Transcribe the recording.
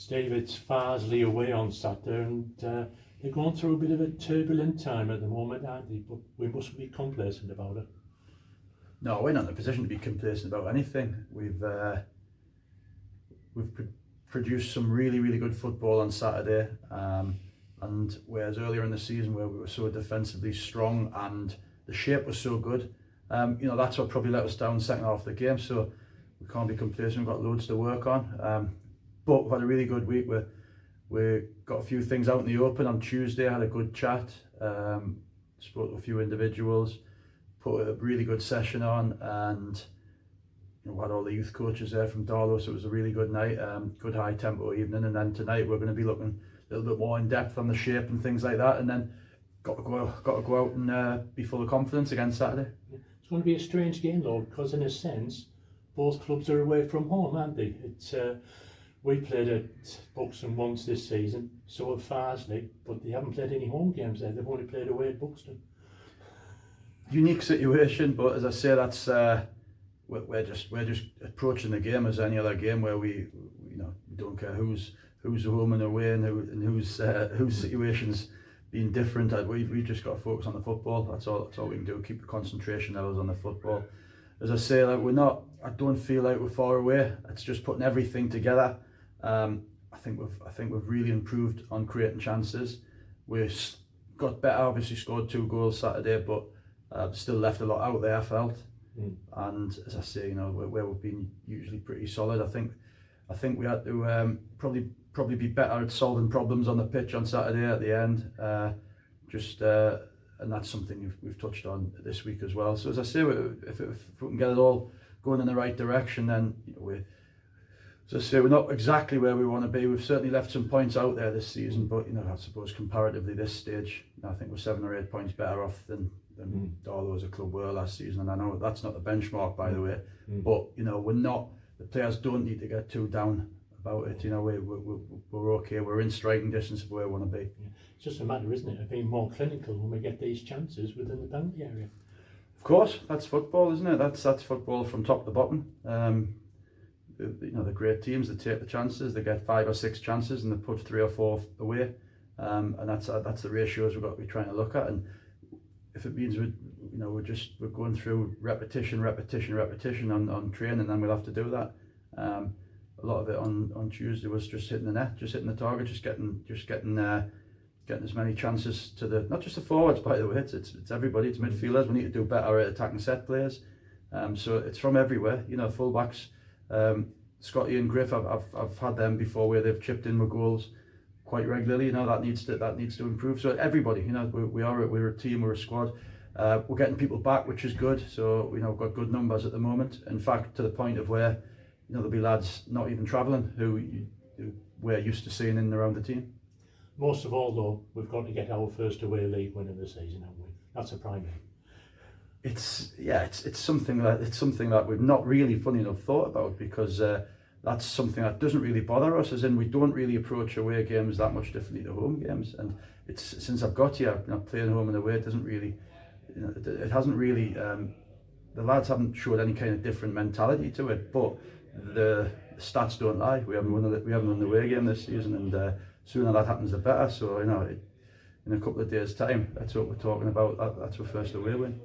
Steve, it's Farsley away on Saturday, and they're going through a bit of a turbulent time at the moment, aren't they? But we mustn't be complacent about it. No, we're not in a position to be complacent about anything. We've produced some really good football on Saturday, and whereas earlier in the season where we were so defensively strong and the shape was so good, that's what probably let us down second half of the game. So we can't be complacent. We've got loads to work on. But we've had a really good week. We got a few things out in the open on Tuesday. Had a good chat. Spoke to a few individuals. Put a really good session on, and we had all the youth coaches there from Darlow, so it was a really good night. Good high tempo evening, and then tonight we're going to be looking a little bit more in depth on the shape and things like that, and then got to go out and be full of confidence again Saturday. It's going to be a strange game though, because in a sense both clubs are away from home, aren't they? It's we played at Buxton once this season, so have Farsley, but they haven't played any home games there. They've only played away at Buxton. Unique situation, but as I say, that's we're just approaching the game as any other game where we don't care who's home and away and whose situations being different. We've just got to focus on the football. That's all we can do. Keep the concentration levels on the football. As I say, I don't feel like we're far away. It's just putting everything together. I think we've really improved on creating chances. We've got better. Obviously scored 2 goals Saturday, but still left a lot out there, I felt. And as I say, where we've been usually pretty solid. I think we had to probably be better at solving problems on the pitch on Saturday at the end. And that's something we've touched on this week as well. So as I say, if we can get it all going in the right direction, then we're not exactly where we want to be. We've certainly left some points out there this season, but I suppose comparatively this stage, I think we're 7 or 8 points better off than Darlow as a club were last season. And I know that's not the benchmark, by the way, but we're not. The players don't need to get too down about it. We're okay. We're in striking distance of where we want to be. Yeah. It's just a matter, isn't it, of being more clinical when we get these chances within the penalty area. Of course, that's football, isn't it? That's football from top to bottom. The great teams, they take the chances. They get 5 or 6 chances and they put 3 or 4 away. And that's the ratios we've got to be trying to look at. And if it means we're going through repetition on training, then we'll have to do that. A lot of it on Tuesday was just hitting the net, just hitting the target, just getting as many chances to not just the forwards, by the way. It's everybody. It's midfielders. We need to do better at attacking set players. So it's from everywhere. Fullbacks. Scotty and Griff, I've had them before where they've chipped in with goals quite regularly. That needs to improve. So everybody, we're a team, we're a squad. We're getting people back, which is good. So we've got good numbers at the moment. In fact, to the point of where there'll be lads not even travelling who we're used to seeing in and around the team. Most of all, though, we've got to get our first away league win of the season, haven't we? That's a primary. It's something that we've not really, funny enough, thought about, because that's something that doesn't really bother us, as in we don't really approach away games that much differently to home games. And it's since I've got here, playing home and away, it doesn't really, it hasn't really, the lads haven't showed any kind of different mentality to it. But the stats don't lie. We haven't won the away game this season, and sooner that happens, the better. So in a couple of days' time, that's what we're talking about. That's our first away win.